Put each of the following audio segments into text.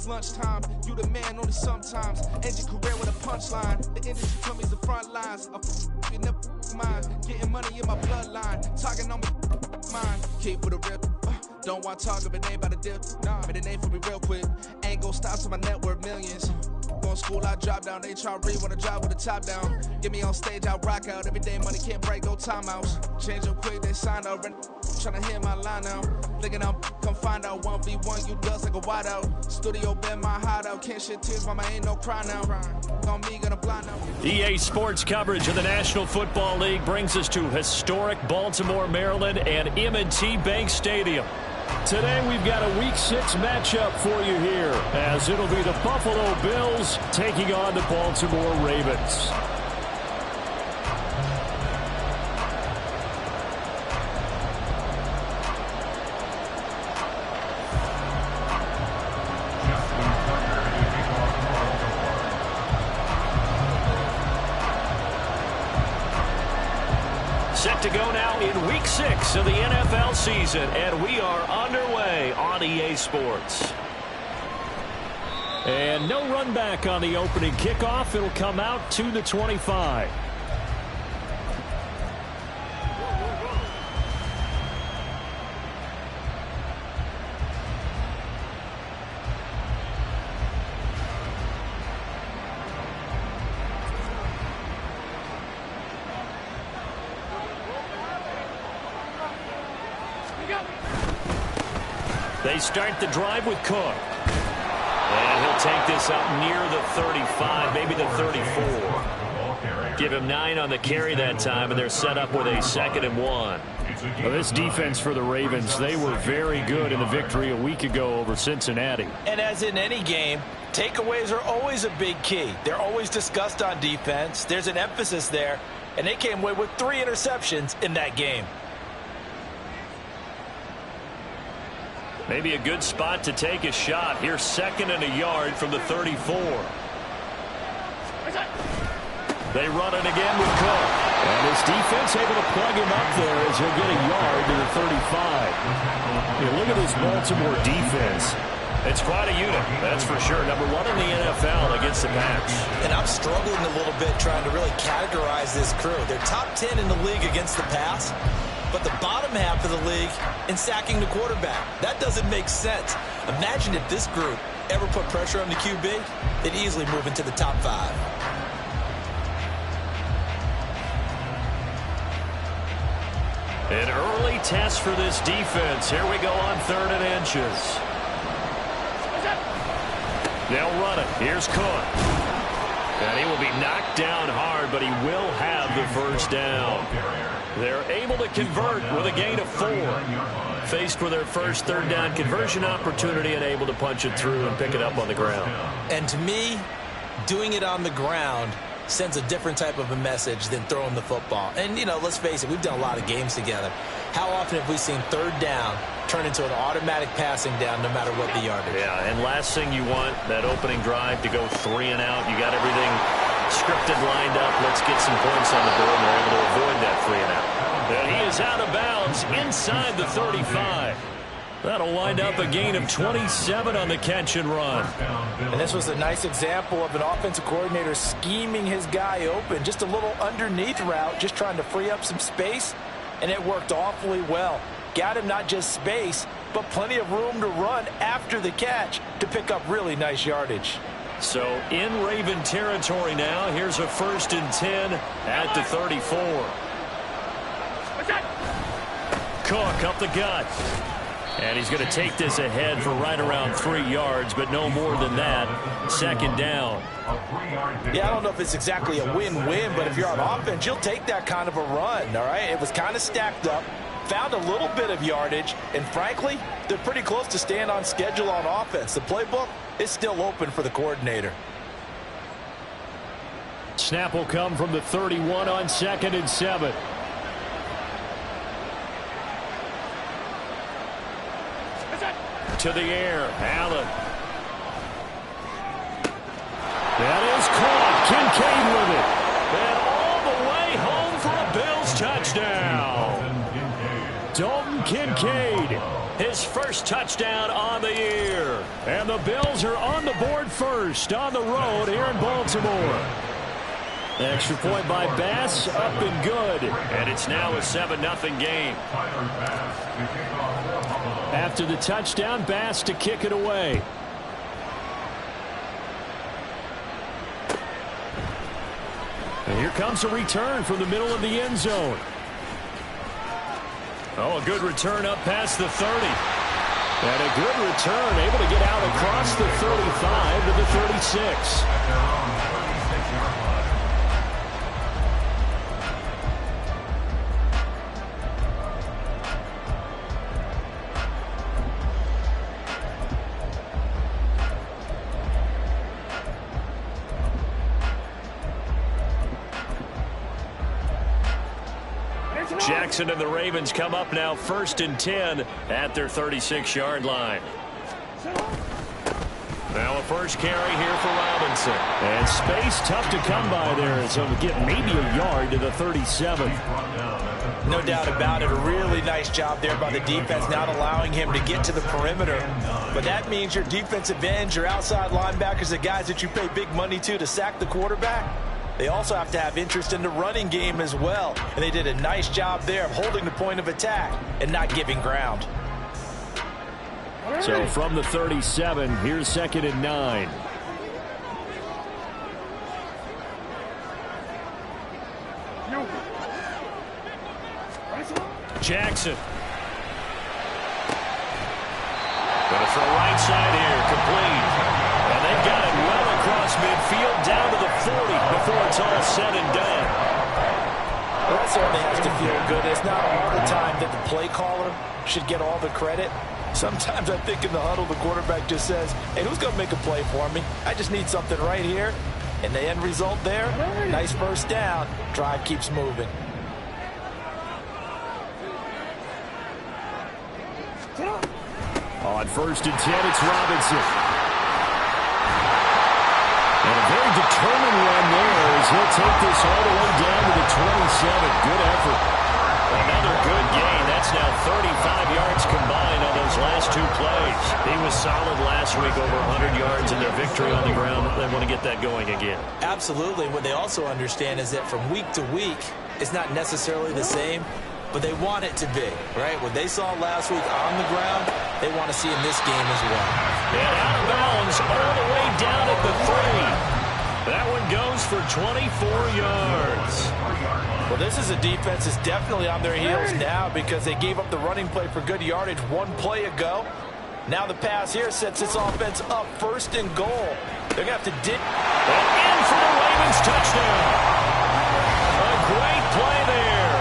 it's lunchtime. You the man only sometimes. End your career with a punchline. The industry told me the front lines. You never mind. Getting money in my bloodline. Talking on my mind. Keep with a real. Don't want to talk if it ain't about a dip. Nah, but it ain't for me real quick. Ain't gon' stop till my net worth millions. Going school, I drop down. They try to read when I drop with the top down. Get me on stage, I rock out. Every day money can't break, no timeouts. Change up quick, they sign up. Tryna hear my line now. Thinking I'm come find out 1v1, you dust like a wideout. Studio been my hideout. Can't shed tears, mama ain't no cry now. On me, gonna blind out. EA Sports coverage of the National Football League brings us to historic Baltimore, Maryland and M&T Bank Stadium. Today we've got a Week 6 matchup for you here, as it'll be the Buffalo Bills taking on the Baltimore Ravens. Set to go now in Week 6 of the NFL season, and we are underway on EA Sports. And no run back on the opening kickoff. It'll come out to the 25. They start the drive with Cook. And he'll take this up near the 35, maybe the 34. Give him 9 on the carry that time, and they're set up with a 2nd and 1. Well, this defense for the Ravens, they were very good in the victory a week ago over Cincinnati. And as in any game, takeaways are always a big key. They're always discussed on defense. There's an emphasis there, and they came away with 3 interceptions in that game. Maybe a good spot to take a shot. Here's 2nd and a yard from the 34. They run it again with Cook. And his defense able to plug him up there as he'll get a yard to the 35. Look at this Baltimore defense. It's quite a unit, that's for sure. Number 1 in the NFL against the pass. And I'm struggling a little bit trying to really categorize this crew. They're top 10 in the league against the pass, but the bottom half of the league in sacking the quarterback. That doesn't make sense. Imagine if this group ever put pressure on the QB, they'd easily move into the top 5. An early test for this defense. Here we go on 3rd and inches. They'll run it. Here's Cook. And he will be knocked down hard, but he will have the first down. They're able to convert with a gain of 4. Faced with their first 3rd down conversion opportunity and able to punch it through and pick it up on the ground. And to me, doing it on the ground sends a different type of a message than throwing the football. And, you know, let's face it, we've done a lot of games together. How often have we seen 3rd down turn into an automatic passing down no matter what the yardage? Yeah, and last thing you want, that opening drive to go 3 and out. You got everything scripted, lined up. Let's get some points on the board, and they're able to avoid that 3 and out. And he is out of bounds inside the 35. That'll wind up a gain of 27 on the catch and run. And this was a nice example of an offensive coordinator scheming his guy open. Just a little underneath route, just trying to free up some space, and it worked awfully well. Got him not just space, but plenty of room to run after the catch to pick up really nice yardage. So in Raven territory now, here's a 1st and 10 at the 34. Cook up the gut. And he's going to take this ahead for right around 3 yards, but no more than that. 2nd down. Yeah, I don't know if it's exactly a win-win, but if you're on offense, you'll take that kind of a run, all right? It was kind of stacked up, found a little bit of yardage, and frankly, they're pretty close to staying on schedule on offense. The playbook is still open for the coordinator. Snap will come from the 31 on 2nd and 7. To the air, Allen. That is caught. Kincaid with it. And all the way home for a Bills touchdown. Dalton Kincaid Kincaid, his first touchdown on the year. And the Bills are on the board first on the road here in Baltimore. Extra point by Bass, up and good. And it's now a 7-0 game. After the touchdown, Bass to kick it away. And here comes a return from the middle of the end zone. Oh, a good return up past the 30. And a good return, able to get out across the 35 to the 36. Jackson and the Ravens come up now 1st and 10 at their 36-yard line. Now a first carry here for Robinson. And space tough to come by there, so to get maybe a yard to the 37. No doubt about it. A really nice job there by the defense, not allowing him to get to the perimeter. But that means your defensive ends, your outside linebackers, the guys that you pay big money to sack the quarterback, they also have to have interest in the running game as well. And they did a nice job there of holding the point of attack and not giving ground. So from the 37, here's 2nd and 9. Jackson. Gonna throw right side here, complete. And they've got it well across midfield, down to the 40 before it's all said and done. Well, that certainly has to feel good. It's not all the time that the play caller should get all the credit. Sometimes I think in the huddle, the quarterback just says, hey, who's going to make a play for me? I just need something right here. And the end result there, nice first down. Drive keeps moving. On 1st and 10, it's Robinson. And a very determined run there as he'll take this all the way down to the 27. Good effort. Another good gain. That's now 35 yards combined on those last 2 plays. He was solid last week, over 100 yards in their victory on the ground. They want to get that going again. Absolutely. What they also understand is that from week to week, it's not necessarily the same, but they want it to be, right? What they saw last week on the ground, they want to see in this game as well. And out of bounds all the way down at the 3. That one goes for 24 yards. Well, this is a defense that's definitely on their heels now because they gave up the running play for good yardage 1 play ago. Now the pass here sets this offense up 1st and goal. They're going to have to dig. And in for the Ravens touchdown. A great play there.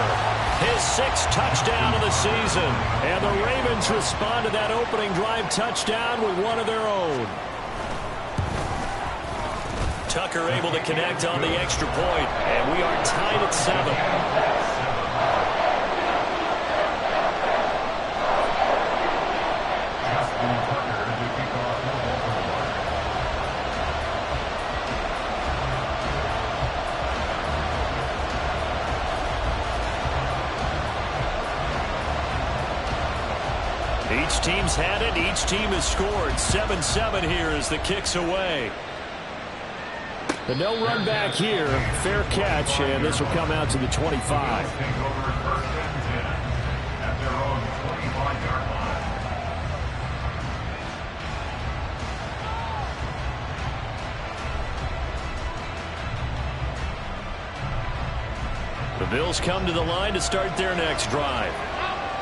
His 6th touchdown of the season. And the Ravens respond to that opening drive touchdown with one of their own. Tucker able to connect on the extra point, and we are tied at 7. Each team's had it. Each team has scored. 7-7 here as the kick's away. The no run back here, fair catch, and this will come out to the 25. The Bills come to the line to start their next drive.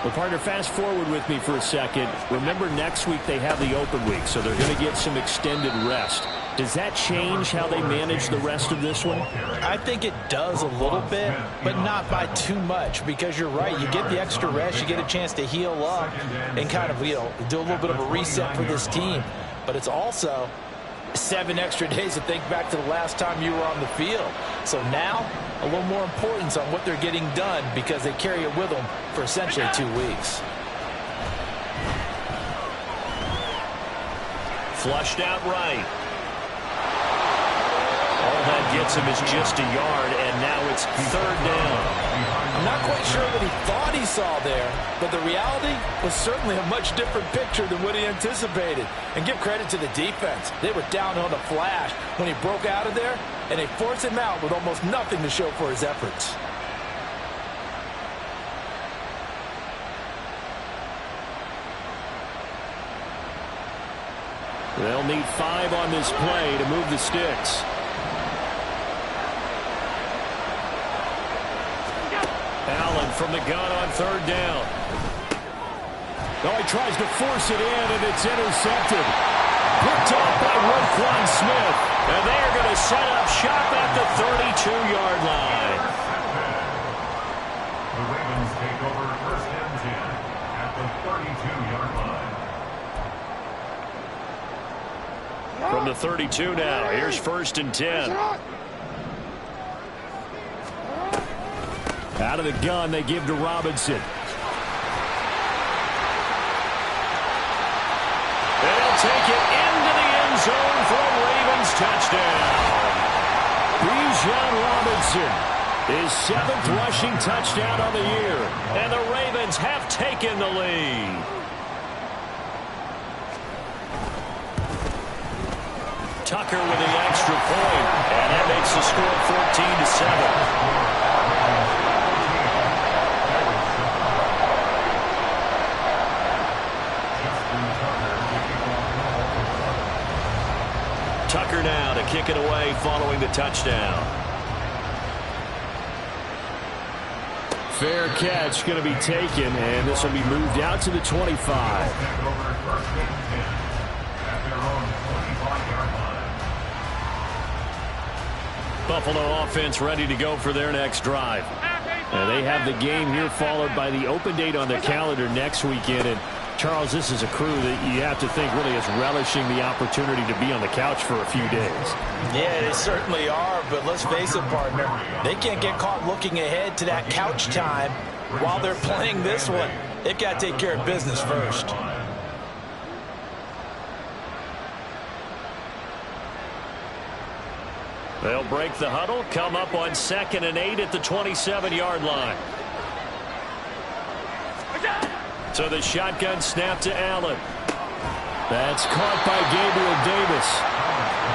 Well, partner, fast forward with me for a second. Remember, next week they have the open week, so they're going to get some extended rest. Does that change how they manage the rest of this one? I think it does a little bit, but not by too much, because you're right. You get the extra rest. You get a chance to heal up and kind of, do a little bit of a reset for this team. But it's also 7 extra days to think back to the last time you were on the field. So now, a little more importance on what they're getting done because they carry it with them for essentially 2 weeks. Flushed out right. All that gets him is just a yard, and now it's 3rd down. I'm I'm not quite sure what he thought he saw there, but the reality was certainly a much different picture than what he anticipated. And give credit to the defense. They were down on a flash when he broke out of there, and they forced him out with almost nothing to show for his efforts. They'll need 5 on this play to move the sticks. Allen from the gun on 3rd down. Oh, he tries to force it in, and it's intercepted. Picked off by Roquan Smith. And they are going to set up shop at the 32-yard line. The Ravens take over 1st and 10 at the 32-yard line. From the 32 now, here's 1st and 10. Out of the gun, they give to Robinson. They'll take it into the end zone for a Ravens touchdown. Bijan Robinson, his 7th rushing touchdown on the year. And the Ravens have taken the lead. Tucker with the extra point, and that makes the score 14-7. Tucker now to kick it away following the touchdown. Fair catch going to be taken, and this will be moved out to the 25. Buffalo offense ready to go for their next drive. And they have the game here followed by the open date on their calendar next weekend. And Charles, this is a crew that you have to think really is relishing the opportunity to be on the couch for a few days. Yeah, they certainly are, but let's face it, partner. They can't get caught looking ahead to that couch time while they're playing this one. They've got to take care of business first. They'll break the huddle, come up on 2nd and 8 at the 27-yard line. So the shotgun snap to Allen. That's caught by Gabriel Davis.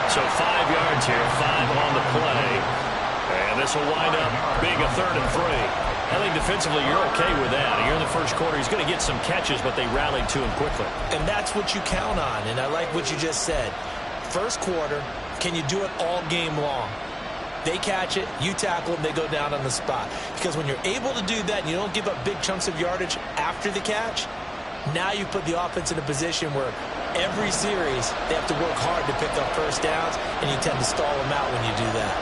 So 5 yards here, 5 on the play. And this will wind up being a 3rd and 3. I think defensively you're okay with that. Here in the first quarter, he's going to get some catches, but they rallied to him quickly. And that's what you count on, and I like what you just said. First quarter, can you do it all game long? They catch it, you tackle them, they go down on the spot. Because when you're able to do that and you don't give up big chunks of yardage after the catch, now you put the offense in a position where every series they have to work hard to pick up first downs, and you tend to stall them out when you do that.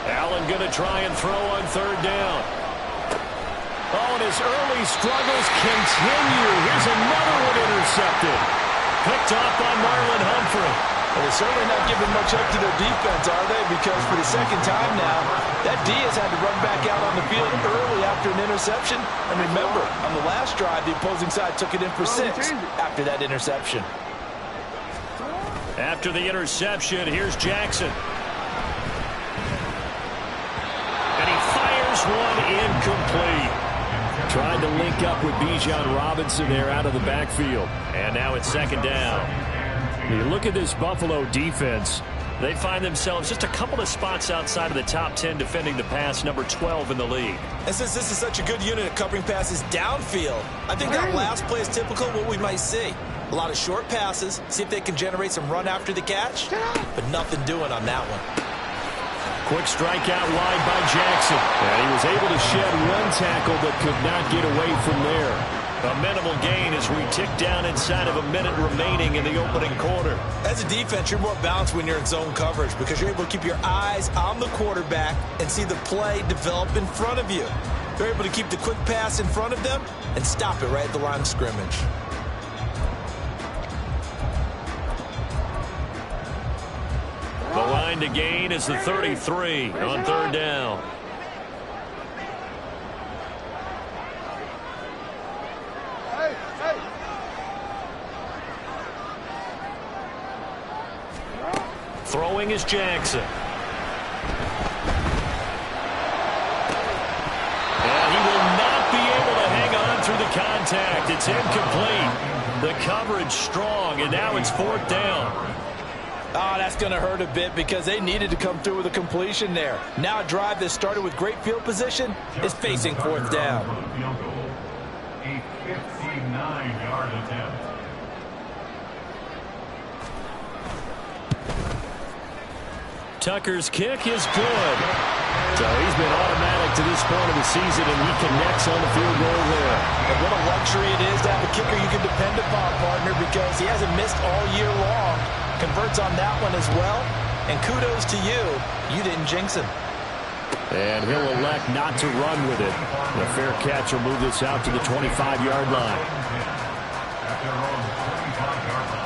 Allen going to try and throw on 3rd down. Oh, and his early struggles continue. Here's another one intercepted. Picked off by Marlon Humphrey. Well, they're certainly not giving much up to their defense, are they? Because for the 2nd time now, that D has had to run back out on the field early after an interception. And remember, on the last drive, the opposing side took it in for 6 after that interception. After the interception, here's Jackson. And he fires one incomplete. Tried to link up with Bijan Robinson there out of the backfield. And now it's 2nd down. You look at this Buffalo defense. They find themselves just a couple of spots outside of the top 10 defending the pass, number 12 in the league. And since this is such a good unit of covering passes downfield, I think that last play is typical of what we might see. A lot of short passes, see if they can generate some run after the catch, but nothing doing on that one. Quick strike out wide by Jackson. And he was able to shed one tackle but could not get away from there. A minimal gain as we tick down inside of a minute remaining in the opening quarter. As a defense, you're more balanced when you're in zone coverage because you're able to keep your eyes on the quarterback and see the play develop in front of you. They're able to keep the quick pass in front of them and stop it right at the line of scrimmage. The line to gain is the 33 on 3rd down. Throwing is Jackson. And he will not be able to hang on through the contact. It's incomplete. The coverage strong, and now it's 4th down. Oh, that's going to hurt a bit because they needed to come through with a completion there. Now a drive that started with great field position is facing 4th down. A 59-yard attempt. Tucker's kick is good. So he's been automatic to this point of the season, and he connects on the field goal there. And what a luxury it is to have a kicker you can depend upon, partner, because he hasn't missed all year long. Converts on that one as well. And kudos to you. You didn't jinx him. And he'll elect not to run with it. The fair catch will move this out to the 25-yard line. At their own 25-yard line.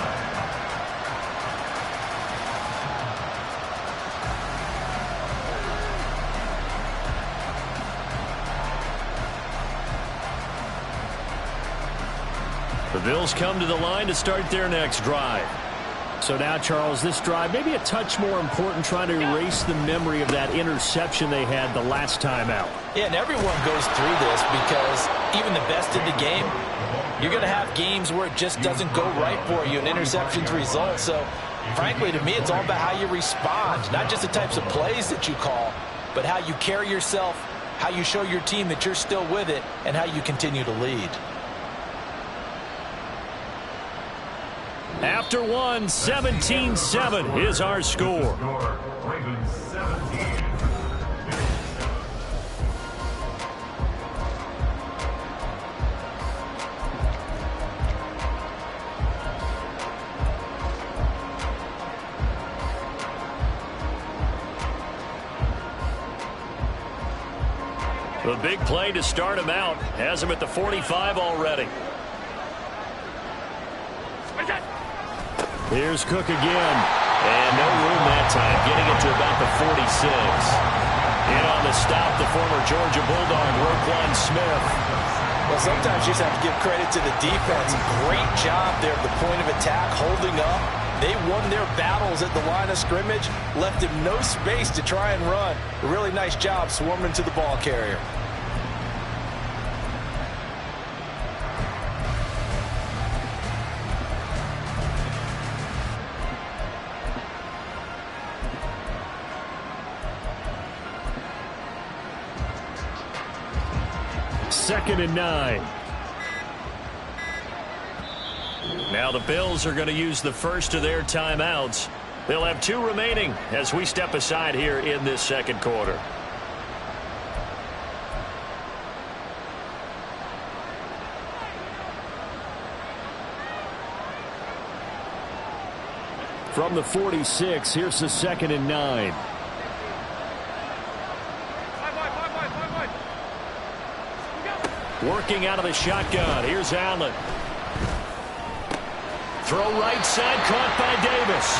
The Bills come to the line to start their next drive. So now, Charles, this drive maybe a touch more important, trying to erase the memory of that interception they had the last time out. Yeah, and everyone goes through this because even the best in the game, you're going to have games where it just doesn't go right for you, and interceptions result. So, frankly, to me, it's all about how you respond, not just the types of plays that you call, but how you carry yourself, how you show your team that you're still with it, and how you continue to lead. After one, 17-7 is our score. Ravens 17. The big play to start him out has him at the 45 already. Here's Cook again. And no room that time, getting it to about the 46. In on the stop, the former Georgia Bulldog, Roquan Smith. Well, sometimes you just have to give credit to the defense. Great job there at the point of attack, holding up. They won their battles at the line of scrimmage, left him no space to try and run. A really nice job swarming to the ball carrier. Second and 9. Now the Bills are going to use the first of their timeouts. They'll have 2 remaining as we step aside here in this second quarter. From the 46, here's the second and 9. Working out of the shotgun. Here's Allen. Throw right side, caught by Davis.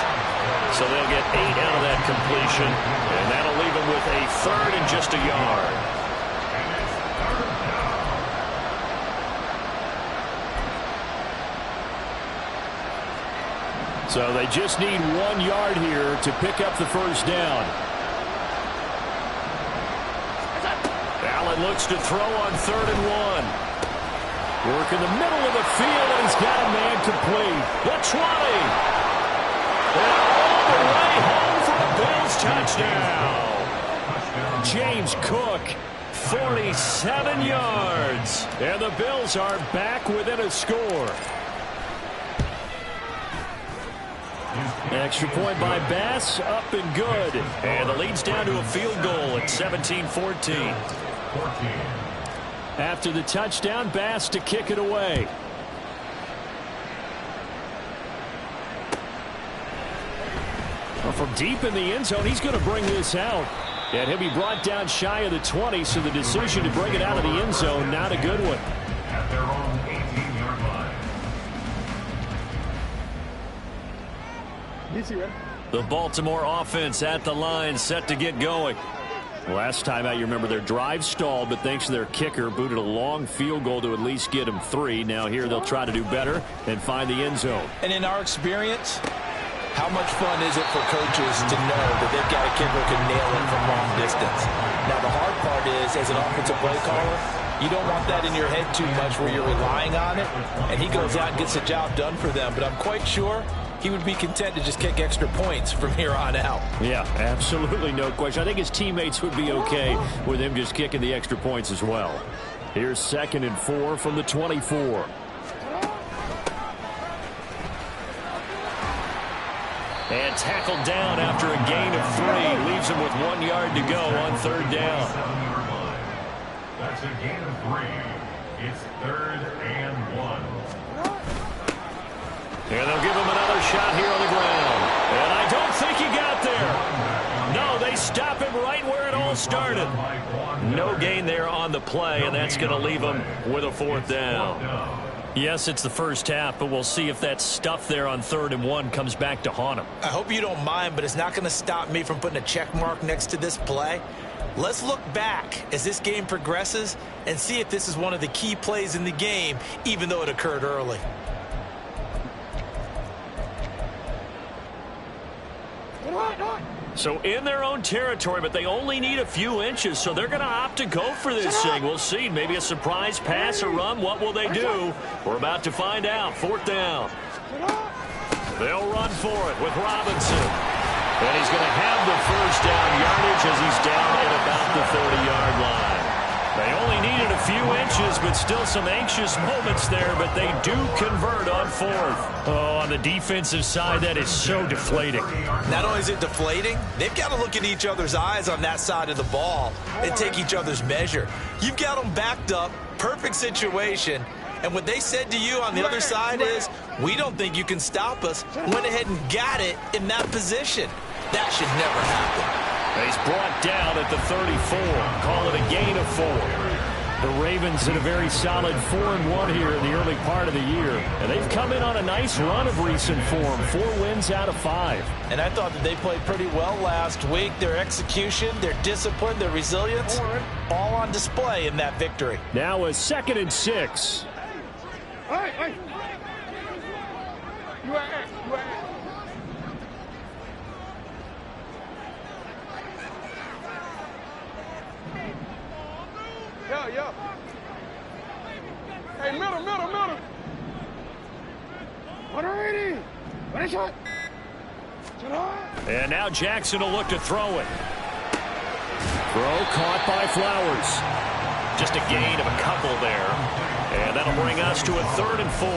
So they'll get 8 out of that completion, and that'll leave them with a third and just a yard. So they just need 1 yard here to pick up the first down. Allen looks to throw on 3rd and 1. Work in the middle of the field, and he's got a man complete. The 20. And all the way home for a Bills touchdown. James Cook, 47 yards. And the Bills are back within a score. Extra point by Bass, up and good. And the lead's down to a field goal at 17-14. After the touchdown, Bass to kick it away. Well, from deep in the end zone, he's going to bring this out. And he'll be brought down shy of the 20, so the decision to bring it out of the end zone, not a good one. At their own 18-yard line. The Baltimore offense at the line, set to get going. Last time out, you remember their drive stalled, but thanks to their kicker, booted a long field goal to at least get them 3. Now here they'll try to do better and find the end zone. And in our experience, How much fun is it for coaches to know that they've got a kicker who can nail it from long distance? Now, the hard part is, as an offensive play caller, you don't want that in your head too much where you're relying on it, and he goes out and gets the job done for them. But I'm quite sure he would be content to just kick extra points from here on out. Yeah, absolutely no question. I think his teammates would be okay with him just kicking the extra points as well. Here's 2nd and 4 from the 24. And tackled down after a gain of 3. Leaves him with 1 yard to go on 3rd down. That's a gain of 3. It's 3rd and 1. And they'll give him another shot here on the ground. And I don't think he got there. No, they stop him right where it all started. No gain there on the play, and that's going to leave him with a 4th down. Yes, it's the first half, but we'll see if that stuff there on 3rd and 1 comes back to haunt him. I hope you don't mind, but it's not going to stop me from putting a check mark next to this play. Let's look back as this game progresses and see if this is one of the key plays in the game, even though it occurred early. So in their own territory, but they only need a few inches, so they're going to opt to go for this thing. We'll see. Maybe a surprise pass or run. What will they do? We're about to find out. 4th down. They'll run for it with Robinson. And he's going to have the 1st down yardage as he's down at about the 30-yard line. They only needed a few inches, but still some anxious moments there, but they do convert on 4th. Oh, on the defensive side, that is so deflating. Not only is it deflating, they've got to look in each other's eyes on that side of the ball and take each other's measure. You've got them backed up, perfect situation, and what they said to you on the other side is, we don't think you can stop us. Went ahead and got it in that position. That should never happen. He's brought down at the 34. Call it a gain of 4. The Ravens in a very solid 4-1 here in the early part of the year. And they've come in on a nice run of recent form. 4 wins out of 5. And I thought that they played pretty well last week. Their execution, their discipline, their resilience, all on display in that victory. Now a 2nd and 6. Hey. You at. Yeah. Hey, middle. 180. What is it? And now Jackson will look to throw it. Throw caught by Flowers. Just a gain of a couple there. And that'll bring us to a 3rd and 4.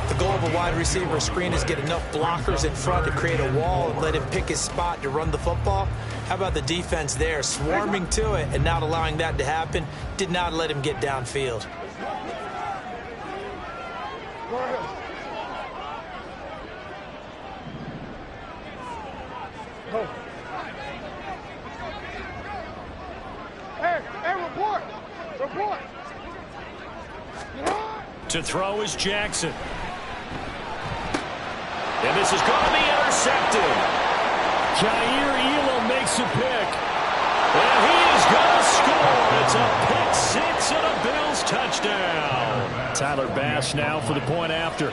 The goal of a wide receiver screen is get enough blockers in front to create a wall and let him pick his spot to run the football. How about the defense there, swarming to it and not allowing that to happen? Did not let him get downfield. Go ahead. Go. Hey, report. To throw is Jackson. And this is going to be intercepted. Jair Elam makes a pick. And he is going to score. It's a pick 6 and a Bills touchdown. Tyler Bass now for the point after.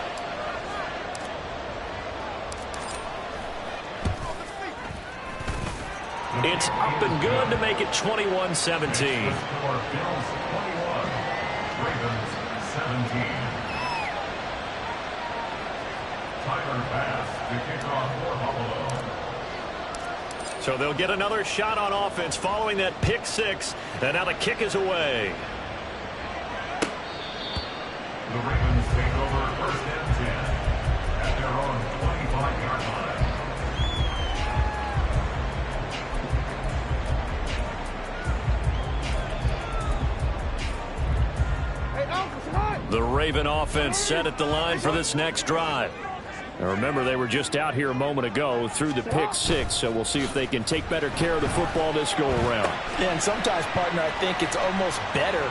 It's up and good to make it 21-17. Bills 21, Ravens 17. Tyler Bass to kick off for Buffalo. So they'll get another shot on offense following that pick 6. And now the kick is away. The Ravens take over 1st and 10 at their own 25-yard line. The Raven offense set at the line for this next drive. Now remember, they were just out here a moment ago through the pick 6, so we'll see if they can take better care of the football this go around. Yeah, and sometimes, partner, I think it's almost better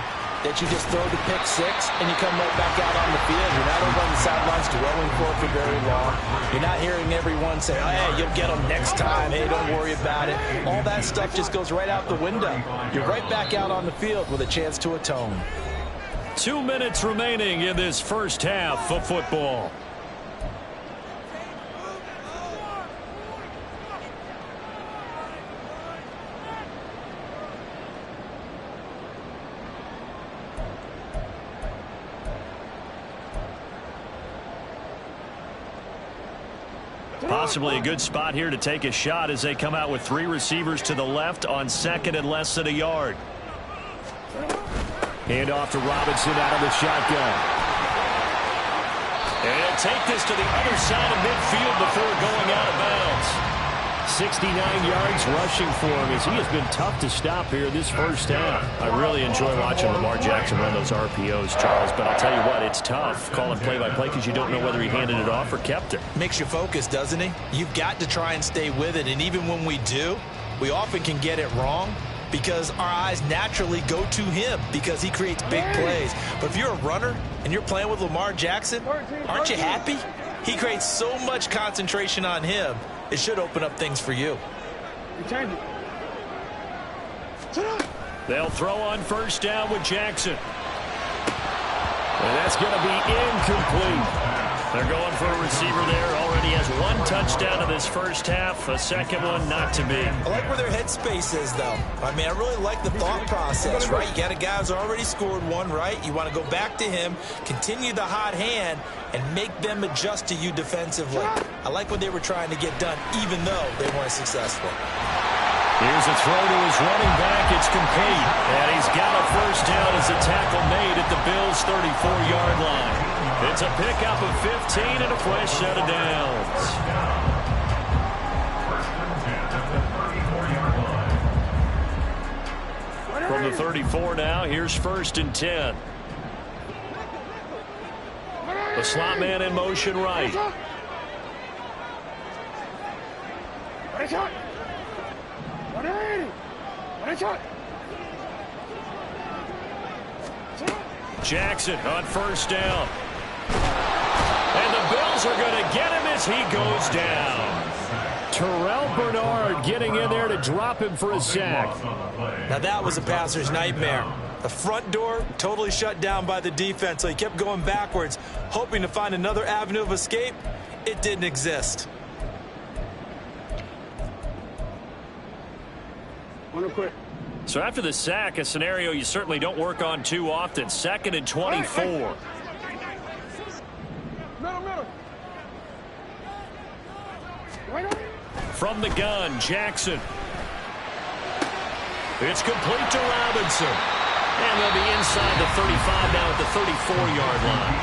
that you just throw the pick 6 and you come right back out on the field. You're not over on the sidelines dwelling for very long. You're not hearing everyone say, oh, hey, you'll get them next time. Hey, don't worry about it. All that stuff just goes right out the window. You're right back out on the field with a chance to atone. 2 minutes remaining in this first half of football. Possibly a good spot here to take a shot as they come out with 3 receivers to the left on second and less than a yard. Hand off to Robinson out of the shotgun. And take this to the other side of midfield before going out of bounds. 69 yards rushing for him as he has been tough to stop here this first half. I really enjoy watching Lamar Jackson run those RPOs, Charles, but I'll tell you what, it's tough calling play-by-play because you don't know whether he handed it off or kept it. Makes you focus, doesn't he? You've got to try and stay with it, and even when we do, we often can get it wrong because our eyes naturally go to him because he creates big plays. But if you're a runner and you're playing with Lamar Jackson, aren't you happy? He creates so much concentration on him. It should open up things for you. They'll throw on first down with Jackson. And that's going to be incomplete. They're going for a receiver there. Already has 1 touchdown in this first half. A second one not to be. I like where their headspace is, though. I mean, I really like the thought process, right? You got a guy who's already scored 1, right? You want to go back to him, continue the hot hand, and make them adjust to you defensively. I like what they were trying to get done, even though they weren't successful. Here's a throw to his running back. It's complete. And he's got a first down as a tackle made at the Bills' 34-yard line. It's a pickup of 15 and a fresh set of downs. From the 34 now, here's 1st and 10. The slot man in motion right. Jackson on first down. And the Bills are going to get him as he goes down. Terrell Bernard getting in there to drop him for a sack. Now that was a passer's nightmare. The front door totally shut down by the defense, so he kept going backwards, hoping to find another avenue of escape. It didn't exist. So after the sack, a scenario you certainly don't work on too often. 2nd and 24. From the gun, Jackson. It's complete to Robinson. And they'll be inside the 35 now at the 34-yard line.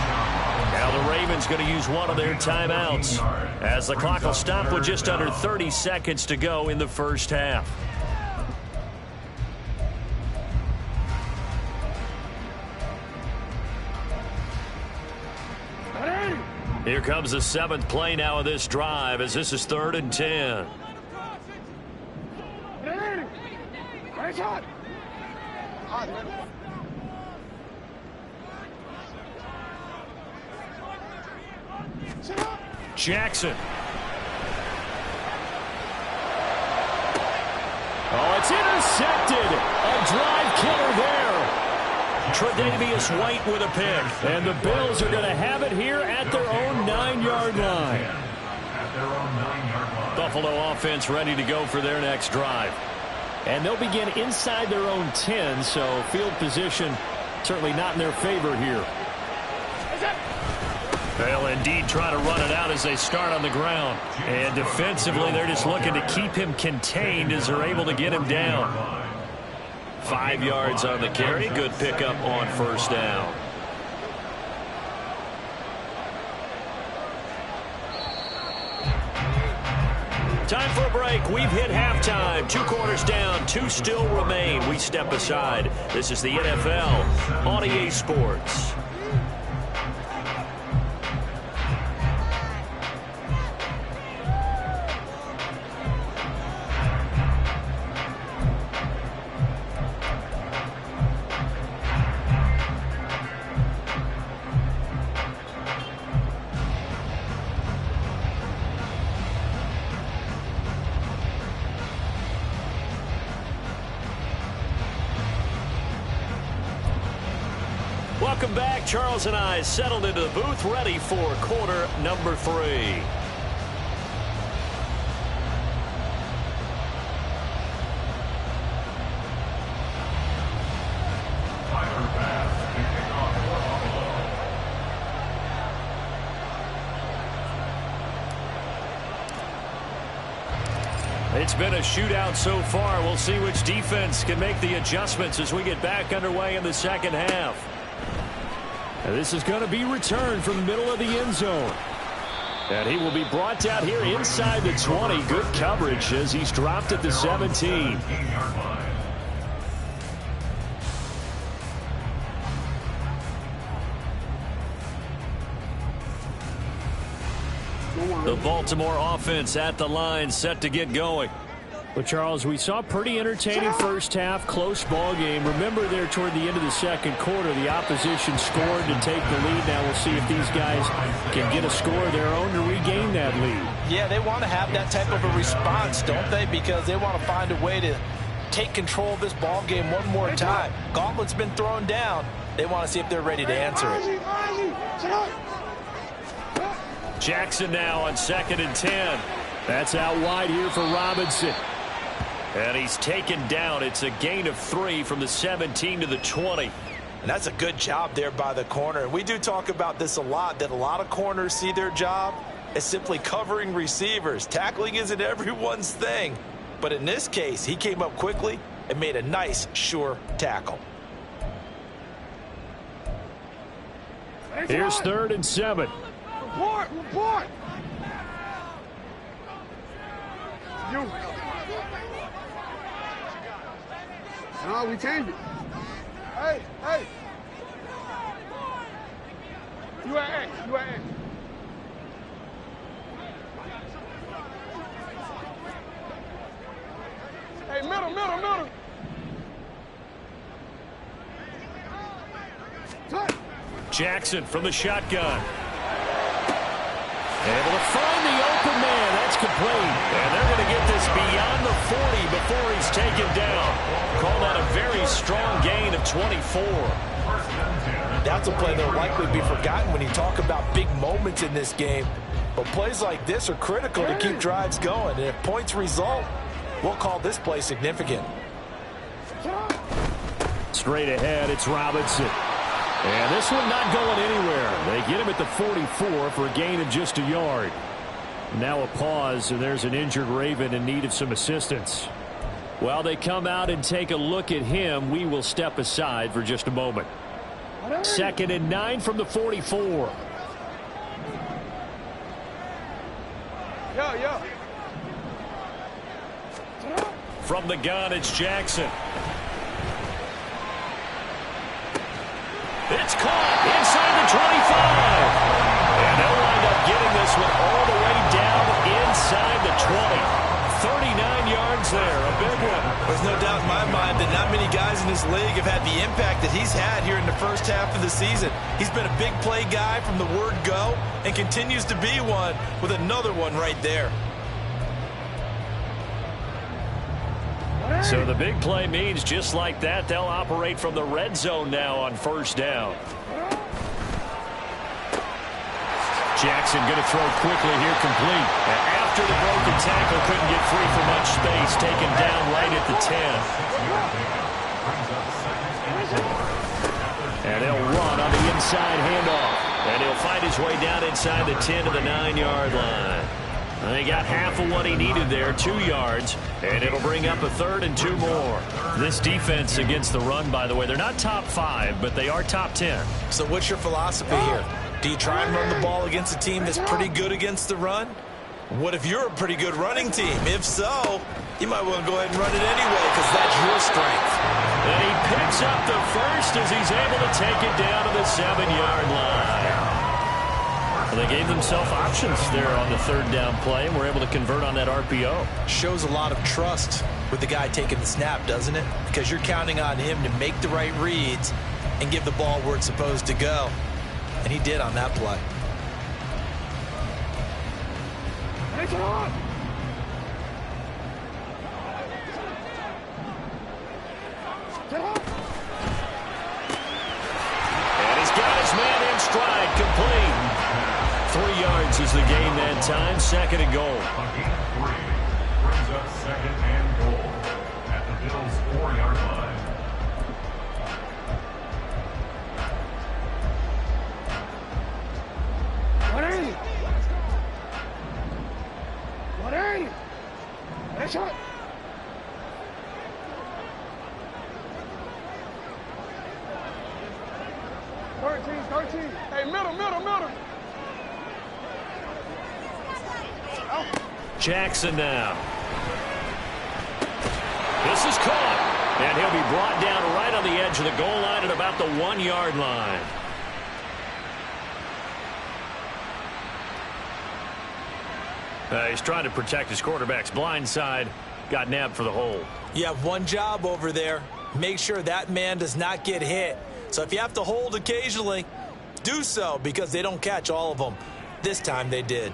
Now the Ravens going to use one of their timeouts as the clock will stop with just under 30 seconds to go in the first half. Here comes the 7th play now of this drive as this is 3rd and 10. Jackson. Oh, it's intercepted. A drive killer there. Tre'Davious White with a pick. And the Bills are going to have it here at their own 9-yard line. Buffalo offense ready to go for their next drive. And they'll begin inside their own 10, so field position certainly not in their favor here. They'll indeed try to run it out as they start on the ground. And defensively, they're just looking to keep him contained as they're able to get him down. 5 yards on the carry. Good pickup on first down. Time for a break. We've hit halftime. 2 quarters down. 2 still remain. We step aside. This is the NFL on EA Sports. Welcome back. Charles and I settled into the booth, ready for quarter number 3. It's been a shootout so far. We'll see which defense can make the adjustments as we get back underway in the second half. And this is going to be returned from the middle of the end zone. And he will be brought down here inside the 20. Good coverage as he's dropped at the 17. The Baltimore offense at the line, set to get going. Well, Charles, we saw a pretty entertaining first half, close ball game. Remember there toward the end of the second quarter, the opposition scored to take the lead. Now we'll see if these guys can get a score of their own to regain that lead. Yeah, they want to have that type of a response, don't they? Because they want to find a way to take control of this ball game one more time. Gauntlet's been thrown down. They want to see if they're ready to answer it. Jackson now on 2nd and 10. That's out wide here for Robinson. And he's taken down. It's a gain of 3 from the 17 to the 20. And that's a good job there by the corner. And we do talk about this a lot, that a lot of corners see their job as simply covering receivers. Tackling isn't everyone's thing. But in this case, he came up quickly and made a nice, sure tackle. Here's 3rd and 7. Report! You. No, we changed it. Hey. You at A. Hey, middle. Touch. Jackson from the shotgun. Able to find the open man. That's complete. And they're going to get this beyond the 40 before he's taken down. Call that a very strong gain of 24. That's a play that'll likely be forgotten when you talk about big moments in this game. But plays like this are critical to keep drives going. And if points result, we'll call this play significant. Straight ahead, it's Robinson. And this one not going anywhere. They get him at the 44 for a gain of just a yard. Now a pause, and there's an injured Raven in need of some assistance. While they come out and take a look at him, we will step aside for just a moment. 2nd and 9 from the 44. Yeah. From the gun, it's Jackson. It's caught inside the 25. And they'll wind up getting this one all the way down inside the 20. 39 yards there, a big one. There's no doubt in my mind that not many guys in this league have had the impact that he's had here in the first half of the season. He's been a big play guy from the word go and continues to be one with another one right there. So the big play means just like that, they'll operate from the red zone now on 1st down. Jackson going to throw quickly here, complete. And after the broken tackle, couldn't get free for much space, taken down right at the 10. And he'll run on the inside handoff. And he'll fight his way down inside the 10 to the 9-yard line. And he got half of what he needed there, 2 yards, and it'll bring up a 3rd and 2 more. This defense against the run, by the way, they're not top 5, but they are top 10. So what's your philosophy here? Do you try and run the ball against a team that's pretty good against the run? What if you're a pretty good running team? If so, you might want to go ahead and run it anyway because that's your strength. And he picks up the first as he's able to take it down to the 7-yard line. Well, they gave themselves options there on the 3rd down play, and were able to convert on that RPO. Shows a lot of trust with the guy taking the snap, doesn't it? Because you're counting on him to make the right reads and give the ball where it's supposed to go. And he did on that play. And he's got his man in stride, complete. 3 yards is the gain that time. 2nd and goal. Brings up 2nd and goal at the Bills' 4-yard line. What are you? Nice shot. Thirteen. Hey, middle. Jackson now. This is caught. And he'll be brought down right on the edge of the goal line at about the 1-yard line. He's trying to protect his quarterback's blind side. Got nabbed for the hold. You have one job over there. Make sure that man does not get hit. So if you have to hold occasionally, do so, because they don't catch all of them. This time they did.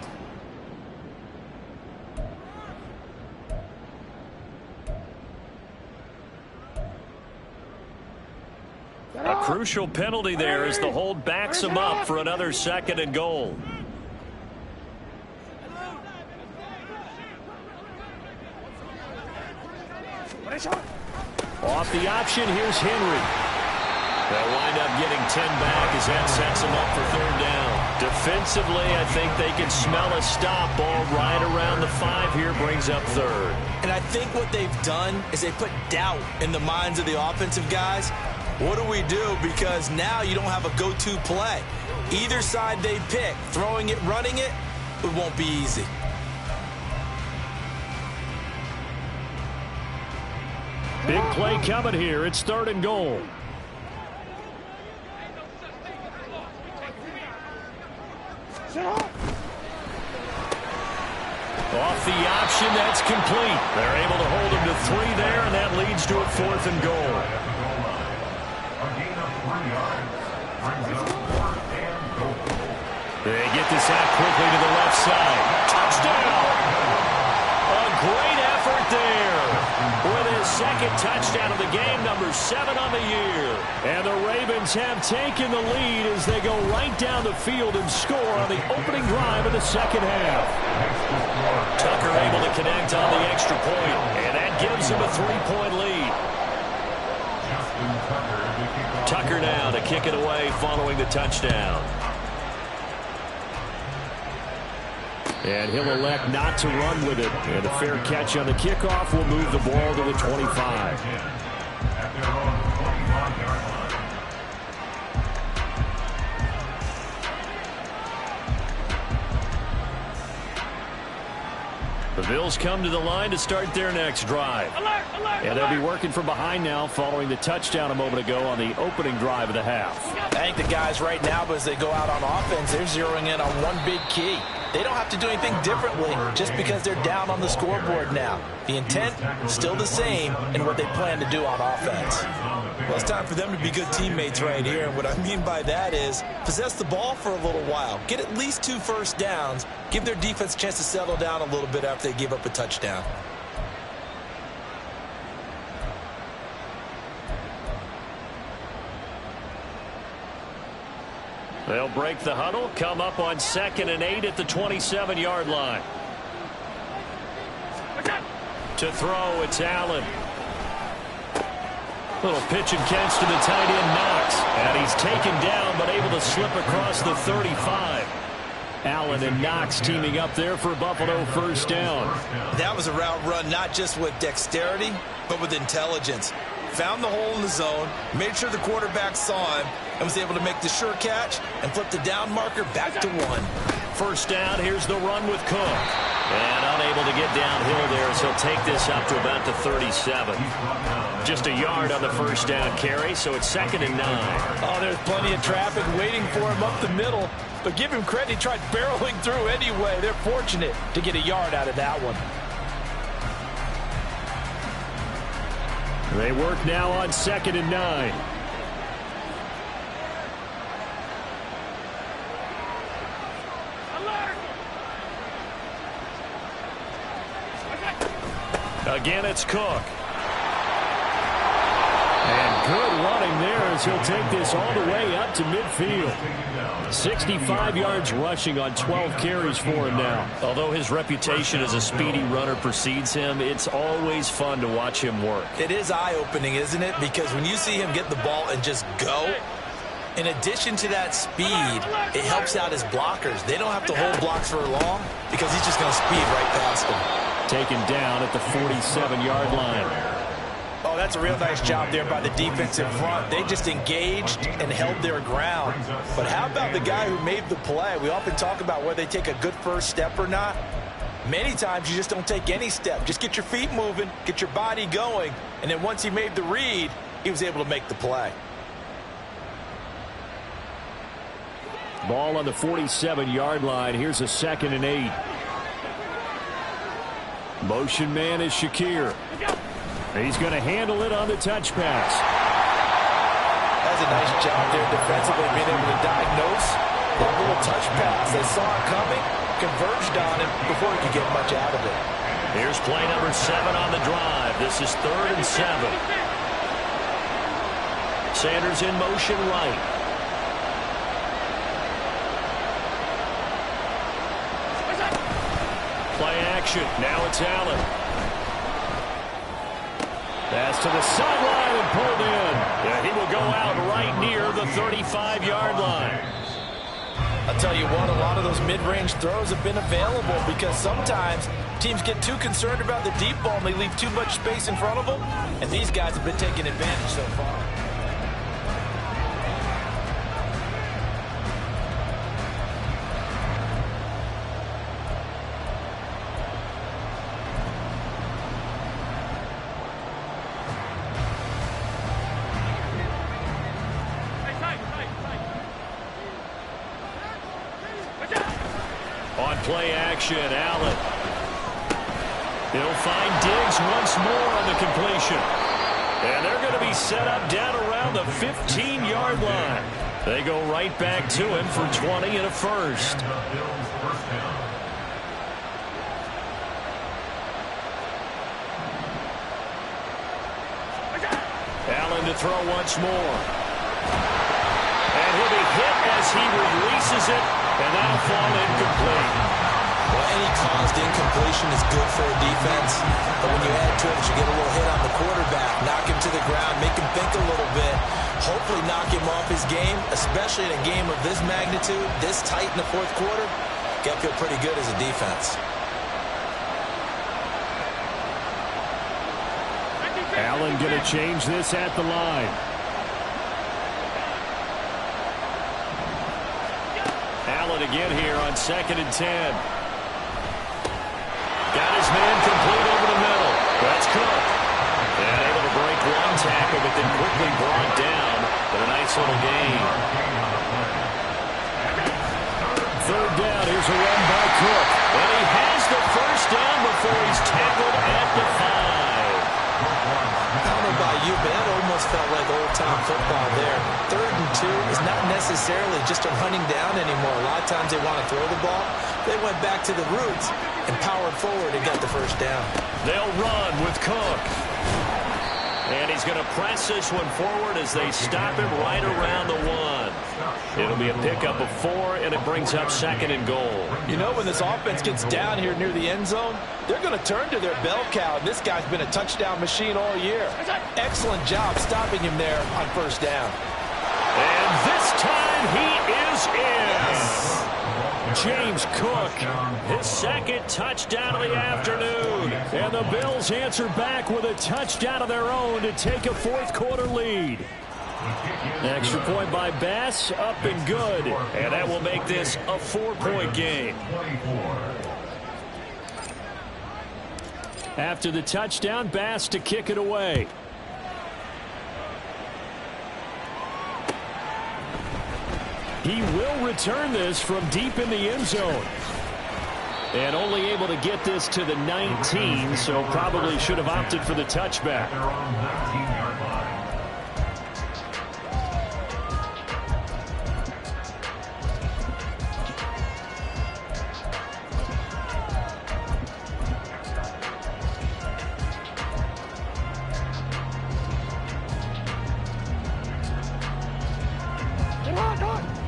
A crucial penalty there as the hold backs him up for another 2nd and goal. Off the option, here's Henry. They'll wind up getting 10 back as that sets them up for 3rd down. Defensively, I think they can smell a stop. Ball right around the 5 here, brings up 3rd. And I think what they've done is they put doubt in the minds of the offensive guys. What do we do? Because now you don't have a go-to play. Either side they pick, throwing it, running it, it won't be easy. Big play coming here. It's 3rd and goal. Off the option, that's complete. They're able to hold him to 3 there, and that leads to a 4th and goal. A gain of 3 yards brings up 4th and goal. They get this out quickly to the left side. Touchdown! A great effort there. With his 2nd touchdown of the game, number 7 on the year. And the Ravens have taken the lead as they go right down the field and score on the opening drive of the 2nd half. Tucker able to connect on the extra point, and that gives him a 3-point lead. Tucker now to kick it away following the touchdown. And he'll elect not to run with it. And a fair catch on the kickoff will move the ball to the 25. At their own 25-yard line. The Bills come to the line to start their next drive. And they'll be working from behind now following the touchdown a moment ago on the opening drive of the half. I think the guys right now, as they go out on offense, they're zeroing in on one big key. They don't have to do anything differently just because they're down on the scoreboard now. The intent still the same in what they plan to do on offense. Well, it's time for them to be good teammates right here. And what I mean by that is possess the ball for a little while. Get at least 2 first downs. Give their defense a chance to settle down a little bit after they give up a touchdown. They'll break the huddle, come up on 2nd and 8 at the 27-yard line. To throw, it's Allen. Little pitch and catch to the tight end, Knox. And he's taken down, but able to slip across the 35. Allen and Knox teaming up there for Buffalo 1st down. That was a route run not just with dexterity, but with intelligence. Found the hole in the zone, made sure the quarterback saw him, and was able to make the sure catch and flip the down marker back to 1. 1st down, here's the run with Cook. And unable to get downhill there, so he'll take this up to about the 37. Just a yard on the 1st down carry, so it's 2nd and 9. Oh, there's plenty of traffic waiting for him up the middle. But give him credit, he tried barreling through anyway. They're fortunate to get a yard out of that one. They work now on 2nd and 9. Again, it's Cook. And good running there as he'll take this all the way up to midfield. 65 yards rushing on 12 carries for him now. Although his reputation as a speedy runner precedes him, it's always fun to watch him work. It is eye-opening, isn't it? Because when you see him get the ball and just go, In addition to that speed, it helps out his blockers. They don't have to hold blocks for long because he's just going to speed right past them. Taken down at the 47-yard line. Oh, that's a real nice job there by the defensive front. They just engaged and held their ground. But how about the guy who made the play? We often talk about whether they take a good first step or not. Many times you just don't take any step. Just get your feet moving, get your body going, and then once he made the read, he was able to make the play. Ball on the 47-yard line. Here's a 2nd and 8. Motion man is Shakir. He's going to handle it on the touch pass. That's a nice job there defensively, being able to diagnose that little touch pass. They saw it coming, converged on it before he could get much out of it. Here's play number 7 on the drive. This is 3rd and 7. Sanders in motion right. Play action. Now it's Allen. Pass to the sideline and pulled in. Yeah, he will go out right near the 35-yard line. I'll tell you what, a lot of those mid-range throws have been available because sometimes teams get too concerned about the deep ball and they leave too much space in front of them, and these guys have been taking advantage so far. On play action, Allen. He'll find Diggs once more on the completion. And they're going to be set up down around the 15-yard line. They go right back to him for 20 and a first. Allen to throw once more. And he'll be hit as he releases it. And that'll fall incomplete. Well, any caused incompletion is good for a defense. But when you add to it, you get a little hit on the quarterback, knock him to the ground, make him think a little bit, hopefully knock him off his game, especially in a game of this magnitude, this tight in the fourth quarter. Got to feel pretty good as a defense. Allen going to change this at the line. Allen again here on 2nd and 10. Got his man complete over the middle. That's Cook. And able to break one tackle, but then quickly brought down. But a nice little gain. 3rd down. Here's a run by Cook. And he has the first down before he's tackled at the 5. I don't know about you, but that almost felt like old-time football there. 3rd and 2 is not necessarily just a hunting down anymore. A lot of times they want to throw the ball. They went back to the roots and powered forward and got the first down. They'll run with Cook. And he's going to press this one forward as they stop him right around the 1. It'll be a pickup of 4, and it brings up 2nd and goal. You know, when this offense gets down here near the end zone, they're going to turn to their bell cow. And this guy's been a touchdown machine all year. Excellent job stopping him there on first down. And this time he is in. James Cook, his 2nd touchdown of the afternoon. And the Bills answer back with a touchdown of their own to take a fourth quarter lead. Extra point by Bass, up and good. And that will make this a 4-point game. After the touchdown, Bass to kick it away. He will return this from deep in the end zone. And only able to get this to the 19, so probably should have opted for the touchback.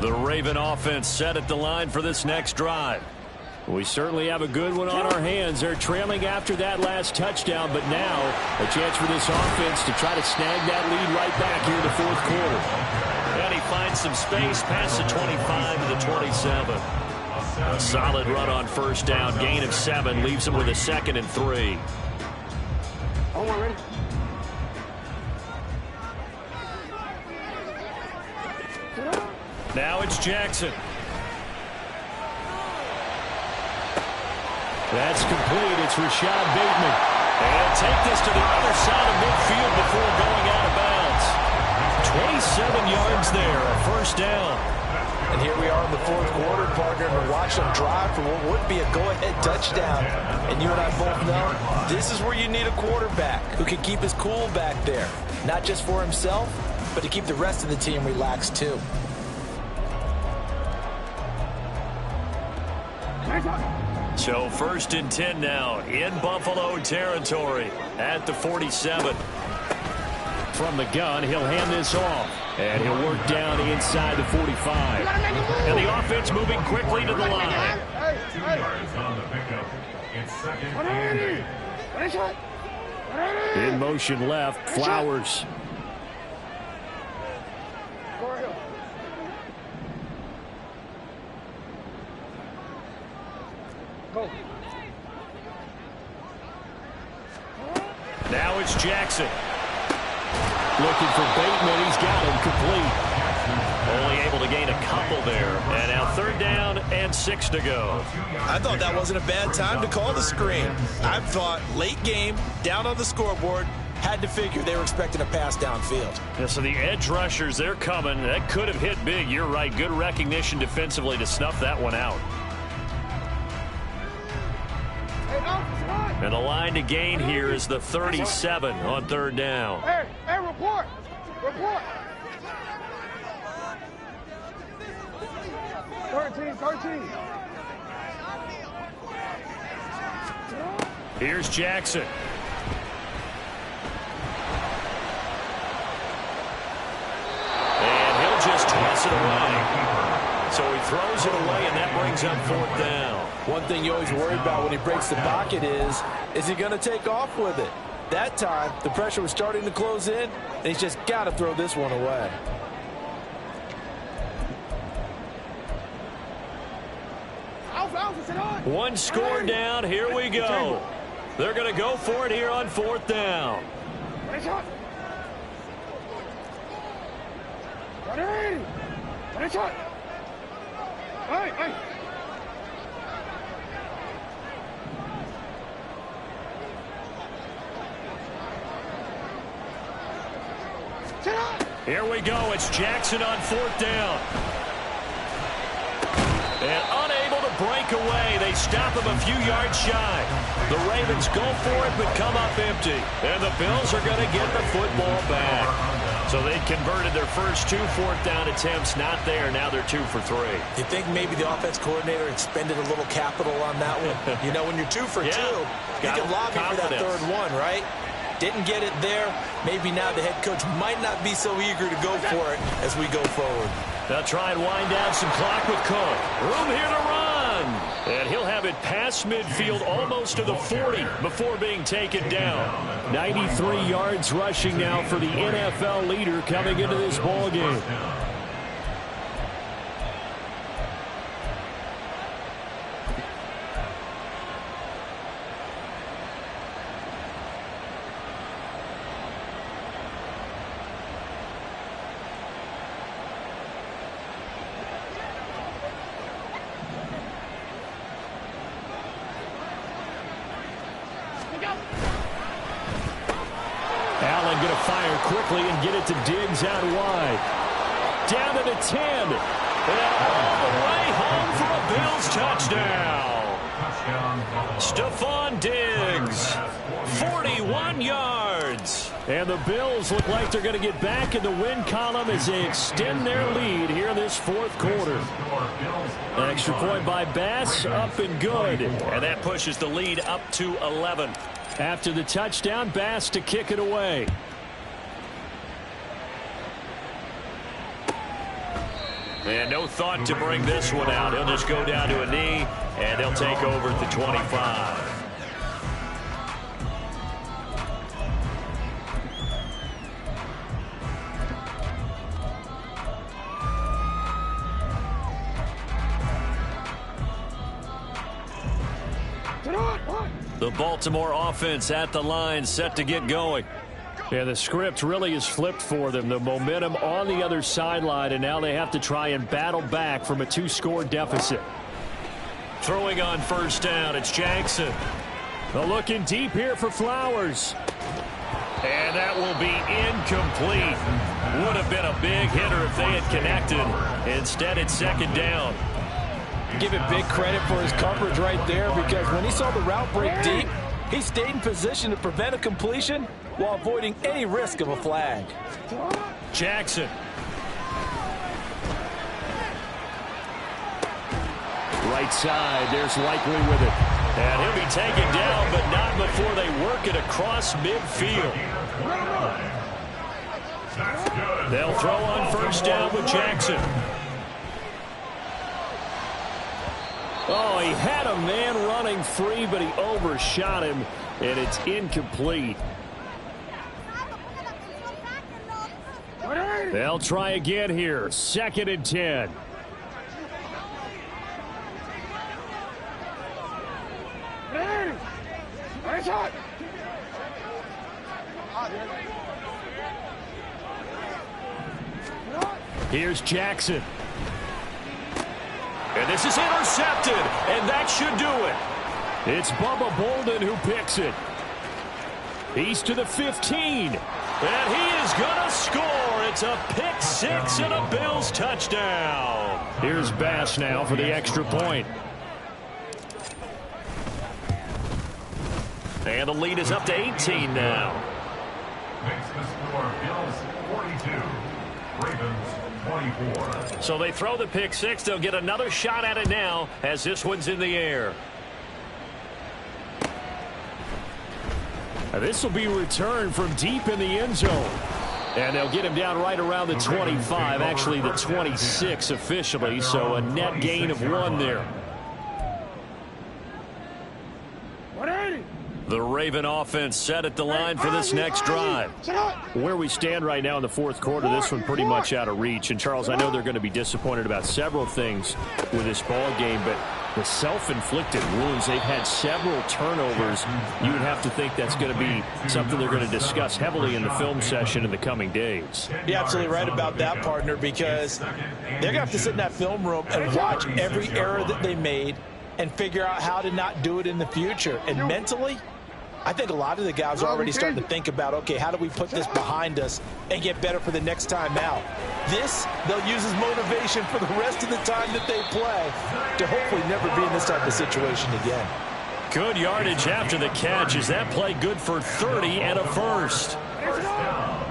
The Raven offense set at the line for this next drive. We certainly have a good one on our hands. They're trailing after that last touchdown, but now a chance for this offense to try to snag that lead right back here in the fourth quarter. And he finds some space past the 25 to the 27. A solid run on first down. Gain of 7 leaves him with a 2nd and 3. Now it's Jackson. That's complete. It's Rashad Bateman. And he'll take this to the other side of midfield before going out of bounds. 27 yards there, a first down. And here we are in the fourth quarter, partner, and watch them drive for what would be a go-ahead touchdown. And you and I both know this is where you need a quarterback who can keep his cool back there. Not just for himself, but to keep the rest of the team relaxed too. So 1st and 10 now in Buffalo territory at the 47. From the gun, he'll hand this off. And he'll work down inside the 45. And the offense moving quickly to the line. 2 yards on the pickup. It's 2nd and 8. In motion left, Flowers. Now it's Jackson. Looking for Bateman. He's got him complete. Only able to gain a couple there. And now 3rd down and 6 to go. I thought that wasn't a bad time to call the screen. I thought late game, down on the scoreboard, had to figure they were expecting a pass downfield. Yeah, so the edge rushers, they're coming. That could have hit big. You're right. Good recognition defensively to snuff that one out. And the line to gain here is the 37 on 3rd down. Hey, report. Report. 13. Here's Jackson. And he'll just toss it away. So he throws it away, and that brings up 4th down. One thing you always worry about when he breaks the pocket is he going to take off with it? That time, the pressure was starting to close in, and he's just got to throw this one away. One score down. Here we go. They're going to go for it here on 4th down. Here we go. It's Jackson on 4th down. And unable to break away. They stop him a few yards shy. The Ravens go for it but come up empty. And the Bills are going to get the football back. So they converted their first 2 4th down attempts. Not there. Now they're 2 for 3. You think maybe the offense coordinator expended a little capital on that one? You know, when you're 2 for 2, you can lobby for that 3rd one, right? Didn't get it there. Maybe now the head coach might not be so eager to go for it as we go forward. They'll try and wind down some clock with Cook. Room here to run. And he'll have it past midfield almost to the 40 before being taken down. 93 yards rushing now for the NFL leader coming into this ball game. Allen going to fire quickly and get it to Diggs out wide. Down to the 10. And all the way home for a Bills touchdown. Stephon Diggs, 41 yards. And the Bills look like they're going to get back in the win column as they extend their lead here in this 4th quarter. An extra point by Bass, up and good. And that pushes the lead up to 11. After the touchdown, Bass to kick it away. And no thought to bring this one out. He'll just go down to a knee, and they'll take over at the 25. The Baltimore offense at the line, set to get going. Yeah, the script really is flipped for them. The momentum on the other sideline, and now they have to try and battle back from a 2-score deficit. Throwing on first down, it's Jackson. They're looking deep here for Flowers. And that will be incomplete. Would have been a big hitter if they had connected. Instead, it's second down. Give it big credit for his coverage right there, because when he saw the route break deep, he stayed in position to prevent a completion while avoiding any risk of a flag. Jackson. Right side, there's Likely with it. And he'll be taken down, but not before they work it across midfield. They'll throw on first down with Jackson. Oh, he had a man running free, but he overshot him, and it's incomplete. They'll try again here. 2nd and 10. Here's Jackson. And this is intercepted, and that should do it. It's Bubba Bolden who picks it. He's to the 15. And he is going to score. It's a pick six and a Bills touchdown. Here's Bass now for the extra point. And the lead is up to 18 now. Makes the score Bills 42, Ravens 24. So they throw the pick six. They'll get another shot at it now as this one's in the air. This will be returned from deep in the end zone. And they'll get him down right around the 25, actually the 26 officially, so a net gain of 1 there. The Raven offense set at the line for this next drive. Where we stand right now in the 4th quarter, this one pretty much out of reach. And, Charles, I know they're going to be disappointed about several things with this ball game, but the self-inflicted wounds, they've had several turnovers. You would have to think that's going to be something they're going to discuss heavily in the film session in the coming days. You're absolutely right about that, partner, because they're going to have to sit in that film room and watch every error that they made and figure out how to not do it in the future. And mentally, I think a lot of the guys are already starting to think about, okay, how do we put this behind us and get better for the next time out? This, they'll use as motivation for the rest of the time that they play to hopefully never be in this type of situation again. Good yardage after the catch. Is that play good for 30 and a first? First down.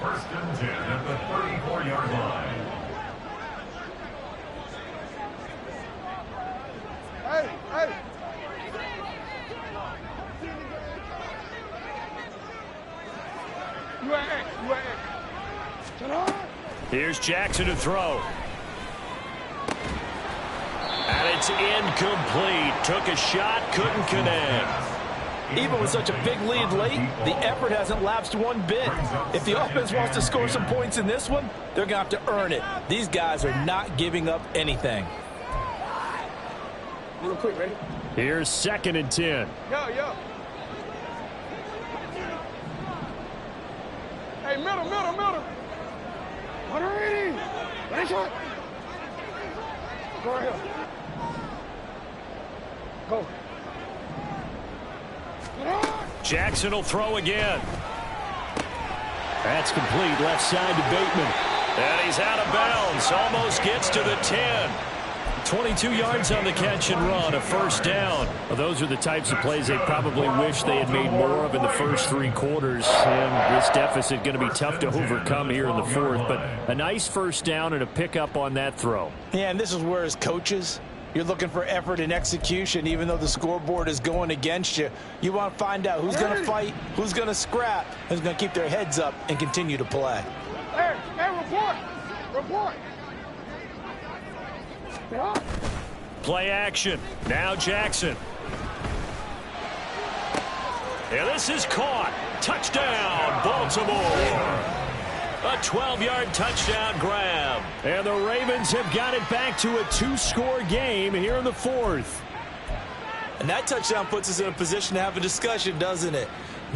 1st and 10 at the 34-yard line. Hey. Here's Jackson to throw. And it's incomplete. Took a shot, couldn't connect. Even with such a big lead late, the effort hasn't lapsed one bit. If the offense wants to score some points in this one, they're going to have to earn it. These guys are not giving up anything. Real quick, ready? Here's 2nd and 10. Yo. Hey, middle. 180. Ready, shot. Go right here. Go. Jackson will throw again. That's complete. Left side to Bateman. And he's out of bounds. Almost gets to the 10. 22 yards on the catch and run, a first down. Well, those are the types of plays they probably wish they had made more of in the first 3 quarters. And this deficit going to be tough to overcome here in the 4th. But a nice first down and a pickup on that throw. Yeah, and this is where as coaches, you're looking for effort and execution. Even though the scoreboard is going against you, you want to find out who's going to fight, who's going to scrap, who's going to keep their heads up and continue to play. Hey, report. Play action. Now Jackson. And this is caught. Touchdown, Baltimore. A 12-yard touchdown grab. And the Ravens have got it back to a 2-score game here in the 4th. And that touchdown puts us in a position to have a discussion, doesn't it?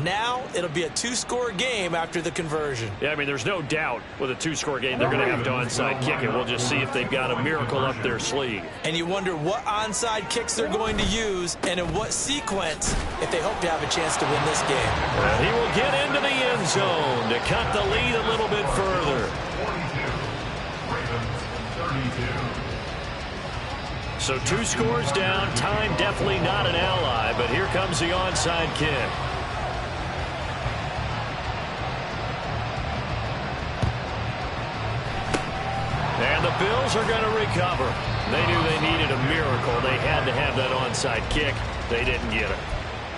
Now it'll be a 2-score game after the conversion. Yeah, I mean, there's no doubt with a 2-score game they're going to have to onside kick it. We'll just see if they've got a miracle up their sleeve. And you wonder what onside kicks they're going to use and in what sequence if they hope to have a chance to win this game. And he will get into the end zone to cut the lead a little bit further. 42, Ravens 32. So 2 scores down. Time definitely not an ally, but here comes the onside kick. And the Bills are going to recover. They knew they needed a miracle. They had to have that onside kick. They didn't get it.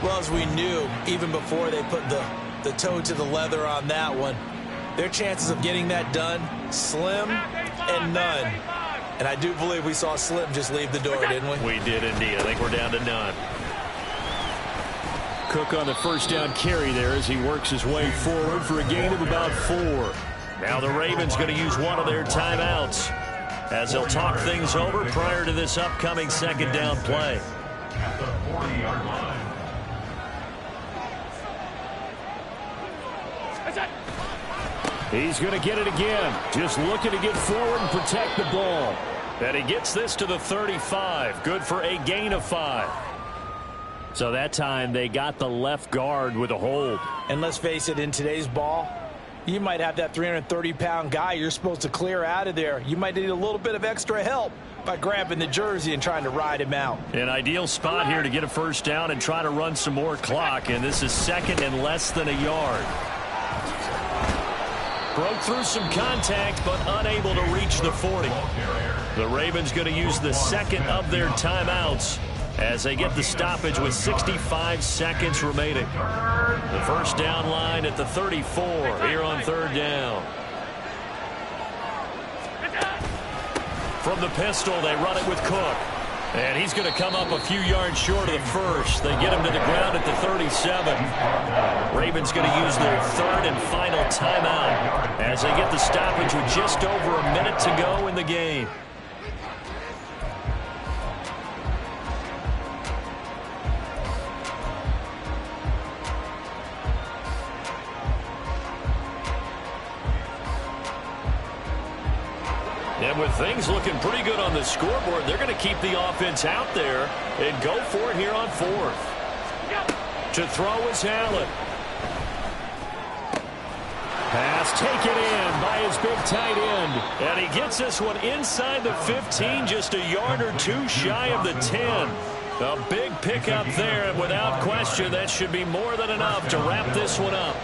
Well, as we knew, even before they put the toe to the leather on that one, their chances of getting that done, slim and none. And I do believe we saw Slim just leave the door, didn't we? We did indeed. I think we're down to none. Cook on the first down carry there as he works his way forward for a gain of about 4. Now the Ravens going to use one of their timeouts as they'll talk things over prior to this upcoming second down play. At the 40-yard line. He's going to get it again. Just looking to get forward and protect the ball. And he gets this to the 35. Good for a gain of 5. So that time they got the left guard with a hold. And let's face it, in today's ball, you might have that 330-pound guy you're supposed to clear out of there. You might need a little bit of extra help by grabbing the jersey and trying to ride him out. An ideal spot here to get a first down and try to run some more clock. And this is second and less than a yard. Broke through some contact, but unable to reach the 40. The Ravens going to use the second of their timeouts as they get the stoppage with 65 seconds remaining. The first down line at the 34 here on third down. From the pistol, they run it with Cook. And he's going to come up a few yards short of the first. They get him to the ground at the 37. Ravens going to use their third and final timeout as they get the stoppage with just over a minute to go in the game. And with things looking pretty good on the scoreboard, they're going to keep the offense out there and go for it here on fourth. To throw is Allen. Pass taken in by his big tight end. And he gets this one inside the 15, just a yard or two shy of the 10. A big pickup there, and without question, that should be more than enough to wrap this one up.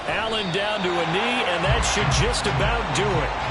Allen down to a knee, and that should just about do it.